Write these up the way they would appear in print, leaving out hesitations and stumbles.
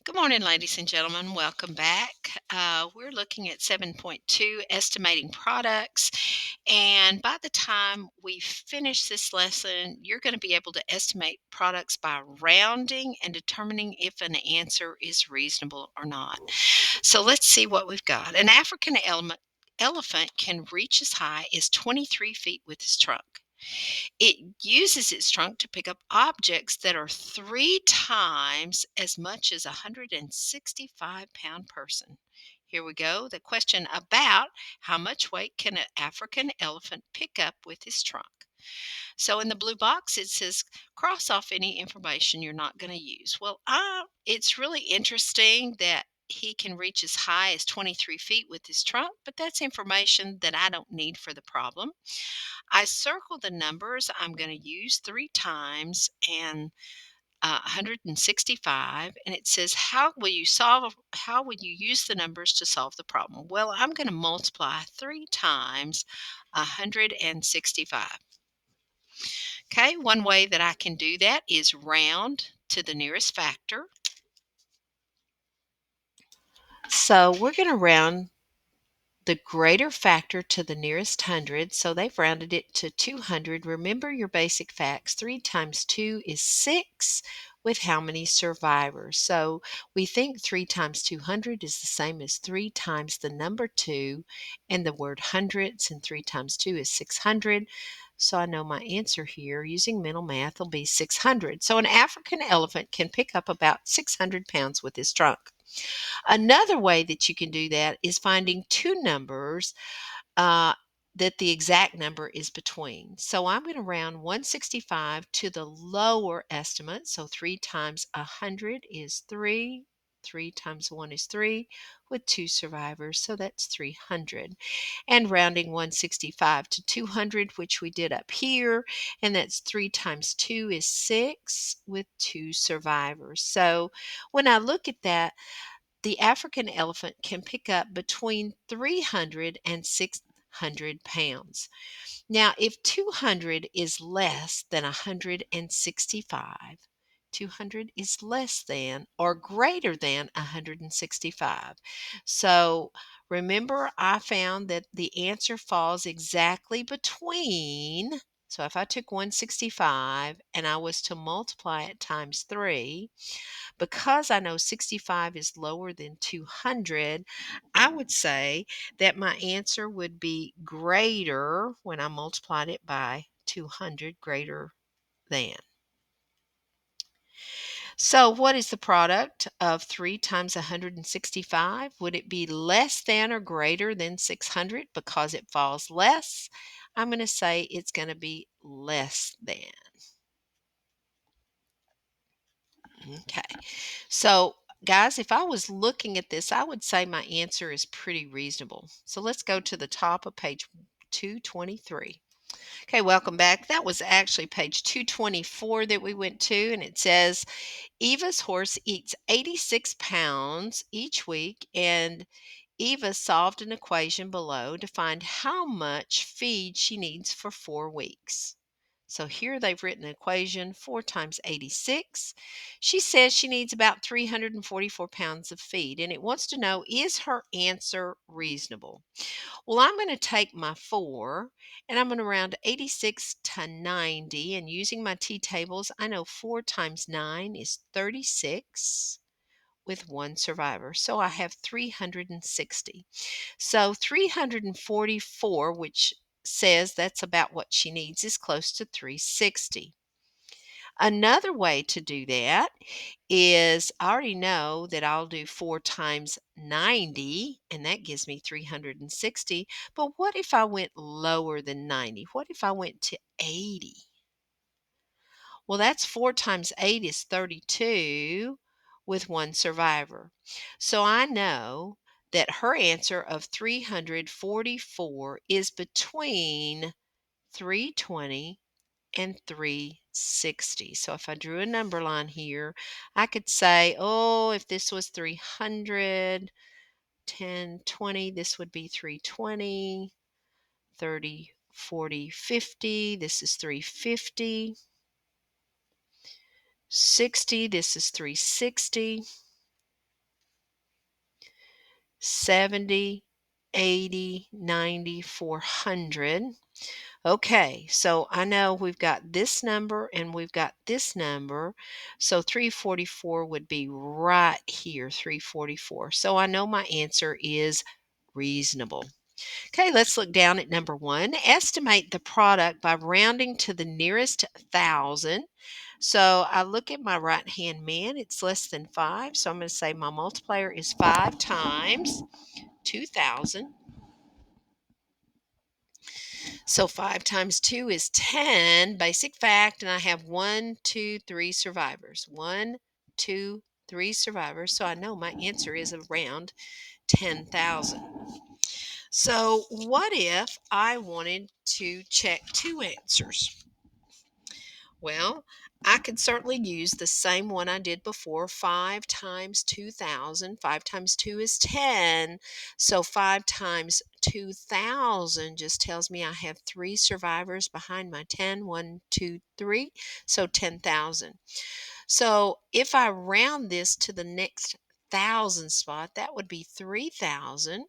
Good morning, ladies and gentlemen. Welcome back. We're looking at 7.2 estimating products. And by the time we finish this lesson, you're going to be able to estimate products by rounding and determining if an answer is reasonable or not. So let's see what we've got. An African elephant can reach as high as 23 feet with his trunk. It uses its trunk to pick up objects that are three times as much as a 165-pound person. Here we go. The question about how much weight can an African elephant pick up with his trunk? So in the blue box, it says cross off any information you're not going to use. Well, it's really interesting that he can reach as high as 23 feet with his trunk, but that's information that I don't need for the problem. I circle the numbers I'm going to use three times and 165, and it says how will you use the numbers to solve the problem? Well, I'm going to multiply three times 165. Okay, one way that I can do that is round to the nearest factor. So we're going to round the greater factor to the nearest hundred, so they've rounded it to 200. Remember your basic facts. 3 times 2 is 6 with how many survivors? So we think 3 times 200 is the same as 3 times the number 2 and the word hundreds, and 3 times 2 is 600. So I know my answer here using mental math will be 600. So an African elephant can pick up about 600 pounds with his trunk. Another way that you can do that is finding two numbers uh, that the exact number is between. So I'm going to round 165 to the lower estimate. So 3 times 100 is 3. 3 times 1 is 3 with 2 survivors. So that's 300. And rounding 165 to 200, which we did up here. And that's 3 times 2 is 6 with 2 survivors. So when I look at that, the African elephant can pick up between 300 and 600 pounds. Now, if 200 is less than 165, 200 is less than or greater than 165. So remember, I found that the answer falls exactly between. So if I took 165 and I was to multiply it times 3, because I know 65 is lower than 200, I would say that my answer would be greater when I multiplied it by 200, greater than. So what is the product of 3 times 165? Would it be less than or greater than 600 because it falls less? I'm going to say it's going to be less than. Okay. So, guys, if I was looking at this, I would say my answer is pretty reasonable. So let's go to the top of page 223. Okay, welcome back. That was actually page 224 that we went to, and it says Eva's horse eats 86 pounds each week, and Eva solved an equation below to find how much feed she needs for 4 weeks. So here they've written an equation, 4 times 86. She says she needs about 344 pounds of feed, and it wants to know, is her answer reasonable? Well, I'm going to take my 4 and I'm going to round 86 to 90. And using my T tables, I know 4 times 9 is 36 with 1 survivor. So I have 360. So 344, which says that's about what she needs, is close to 360. Another way to do that is I already know that I'll do 4 times 90, and that gives me 360. But what if I went lower than 90? What if I went to 80? Well, that's 4 times 8 is 32 with 1 survivor. So I know that her answer of 344 is between 320 and 360. So if I drew a number line here, I could say, oh, if this was 300, 10, 20, this would be 320, 30, 40, 50. This is 350. 60, this is 360. 70, 80, 90, 400. Okay, so I know we've got this number and we've got this number. So 344 would be right here, 344. So I know my answer is reasonable. Okay, let's look down at number 1. Estimate the product by rounding to the nearest thousand. So I look at my right-hand man, it's less than 5. So I'm going to say my multiplier is 5 times 2,000. So 5 times 2 is 10, basic fact, and I have 1, 2, 3 survivors. 1, 2, 3 survivors. So I know my answer is around 10,000. So what if I wanted to check two answers? Well, I could certainly use the same one I did before, 5 times 2,000. 5 times 2 is 10. So 5 times 2,000 just tells me I have 3 survivors behind my 10. 1, 2, 3. So 10,000. So if I round this to the next thousand spot, that would be 3,000.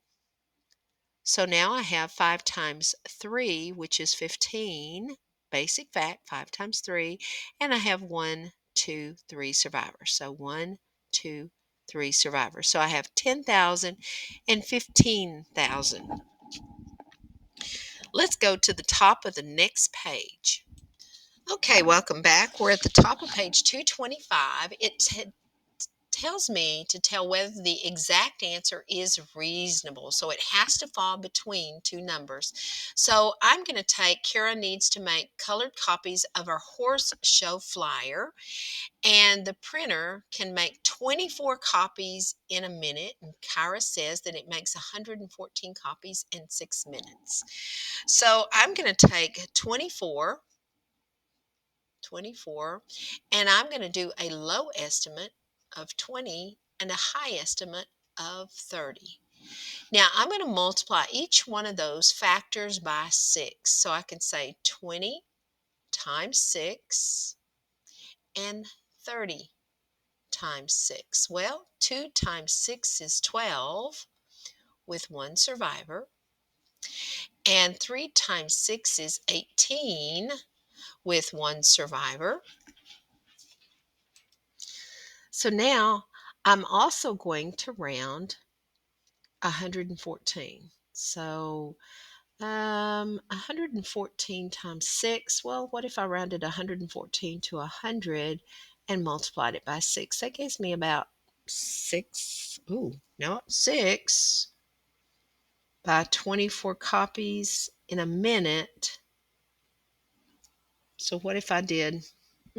So now I have 5 times 3, which is 15. Basic fact, 5 times 3. And I have 1, 2, 3 survivors. So 1, 2, 3 survivors. So I have 10,000 and 15,000. Let's go to the top of the next page. Okay, welcome back. We're at the top of page 225. It tells me to tell whether the exact answer is reasonable. So it has to fall between two numbers. So I'm going to take, Kara needs to make colored copies of our horse show flyer, and the printer can make 24 copies in a minute. And Kara says that it makes 114 copies in 6 minutes. So I'm going to take 24, and I'm going to do a low estimate of 20 and a high estimate of 30. Now I'm going to multiply each one of those factors by 6. So I can say 20 times 6 and 30 times 6. Well, 2 times 6 is 12 with 1 survivor, and 3 times 6 is 18 with 1 survivor. So now I'm also going to round 114. So 114 times 6. Well, what if I rounded 114 to 100 and multiplied it by 6? That gives me about 6. Ooh, no, 6 by 24 copies in a minute. So what if I did?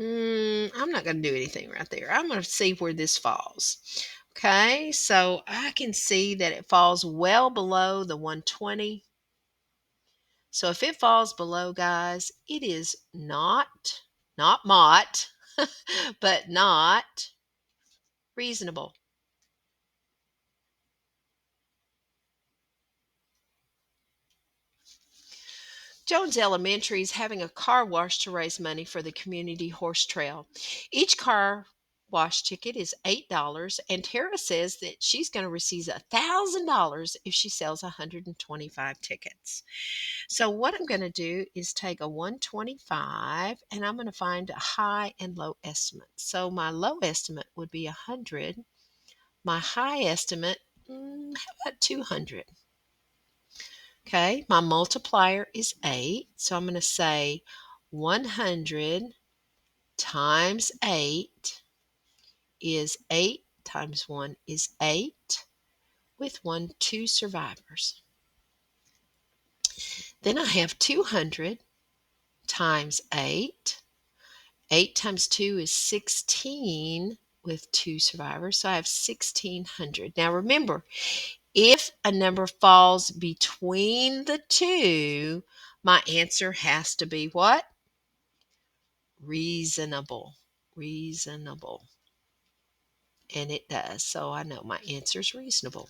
I'm not going to do anything right there. I'm going to see where this falls. Okay, so I can see that it falls well below the 120. So if it falls below, guys, it is not mott, but not reasonable. Jones Elementary is having a car wash to raise money for the community horse trail. Each car wash ticket is $8, and Tara says that she's going to receive $1,000 if she sells 125 tickets. So what I'm going to do is take a 125 and I'm going to find a high and low estimate. So my low estimate would be 100. My high estimate, how about 200? Okay, my multiplier is 8. So I'm going to say 100 times 8 is 8 times 1 is 8 with 2 survivors. Then I have 200 times 8. 8 times 2 is 16 with 2 survivors. So I have 1,600. Now remember, if a number falls between the two, my answer has to be what? Reasonable. Reasonable. And it does. So I know my answer is reasonable.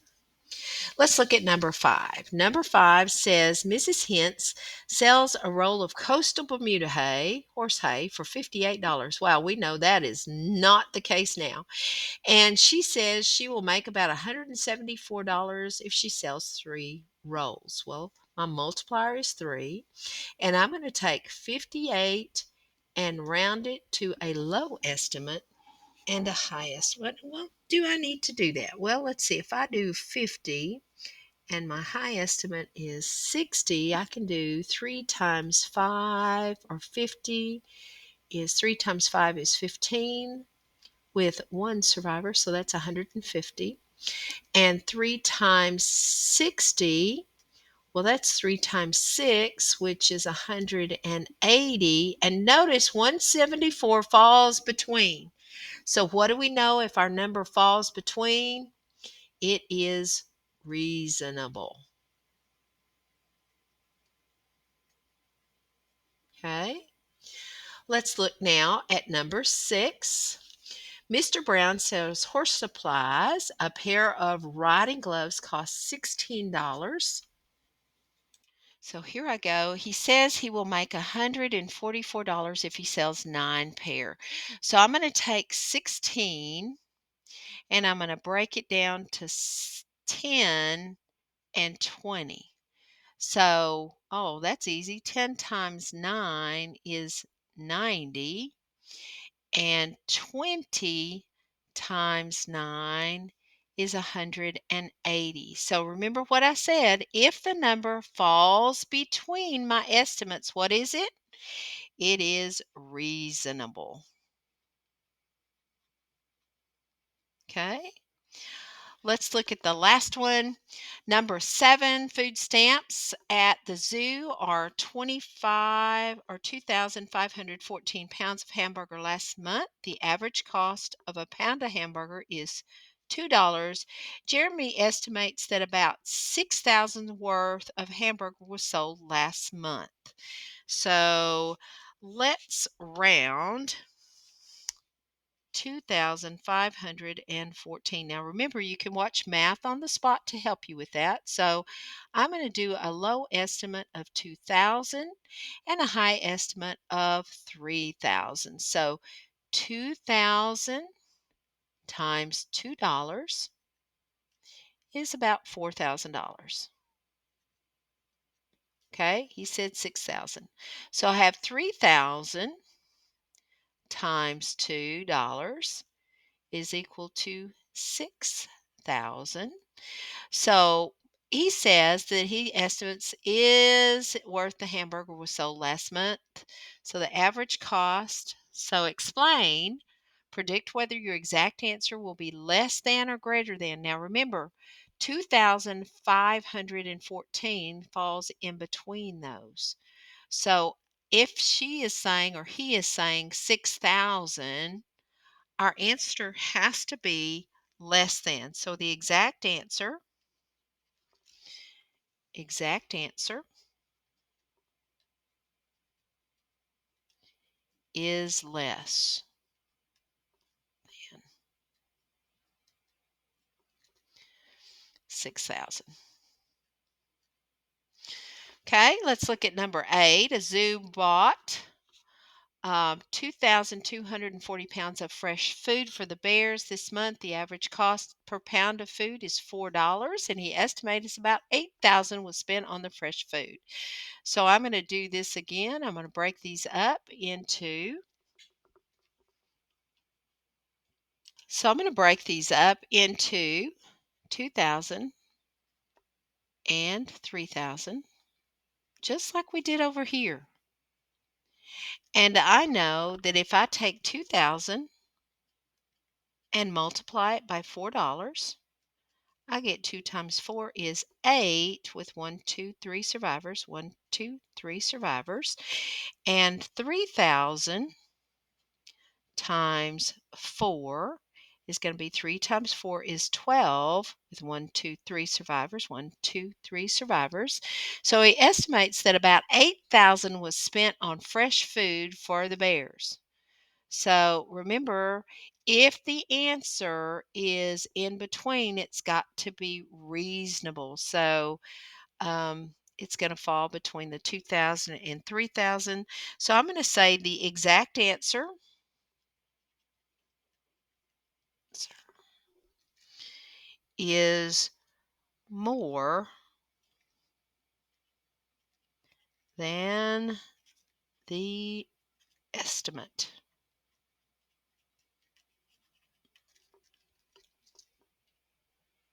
Let's look at number 5. Number 5 says Mrs. Hintz sells a roll of coastal Bermuda hay, horse hay, for $58. Wow, we know that is not the case now. And she says she will make about $174 if she sells 3 rolls. Well, my multiplier is 3, and I'm going to take 58 and round it to a low estimate and a high estimate. Well, do I need to do that? Well, let's see. If I do 50 and my high estimate is 60, I can do 3 times 5, or 50 is 3 times 5 is 15 with 1 survivor, so that's 150. And 3 times 60, well, that's 3 times 6, which is 180. And notice 174 falls between. So what do we know if our number falls between? It is reasonable. Okay. Let's look now at number 6. Mr. Brown sells horse supplies. A pair of riding gloves cost $16. So here I go. He says he will make $144 if he sells 9 pair. So I'm going to take 16 and I'm going to break it down to 10 and 20. So, oh, that's easy. 10 times 9 is 90, and 20 times 9 is 180. So remember what I said. If the number falls between my estimates, what is it? It is reasonable. Okay. Let's look at the last one. Number 7, food stamps at the zoo are 2,514 pounds of hamburger last month. The average cost of a pound of hamburger is $2. Jeremy estimates that about 6,000 worth of hamburger was sold last month. So let's round 2,514. Now remember, you can watch math on the spot to help you with that. So I'm going to do a low estimate of 2,000 and a high estimate of 3,000. So 2,000 times $2 is about $4,000. Okay, he said 6,000. So I have 3,000 times $2 is equal to 6,000. So he says that he estimates is worth the hamburger was sold last month. So the average cost. So explain, predict whether your exact answer will be less than or greater than. Now remember, 2,514 falls in between those. So if she is saying or he is saying 6,000, our answer has to be less than. So the exact answer is less than 6,000. Okay, let's look at number 8. A zoo bought 2,240 pounds of fresh food for the bears this month. The average cost per pound of food is $4, and he estimates about 8,000 was spent on the fresh food. So I'm going to do this again. I'm going to break these up into 2,000 and 3,000, just like we did over here. And I know that if I take 2,000 and multiply it by $4, I get 2 times 4 is 8 with 1, 2, 3 survivors, 1, 2, 3 survivors. And 3,000 times 4 is going to be 3 times 4 is 12 with 1, 2, 3 survivors, 1, 2, 3 survivors. So he estimates that about 8,000 was spent on fresh food for the bears. So remember, If the answer is in between, it's got to be reasonable. So it's going to fall between the 2,000 and 3,000. So I'm going to say the exact answer is more than the estimate.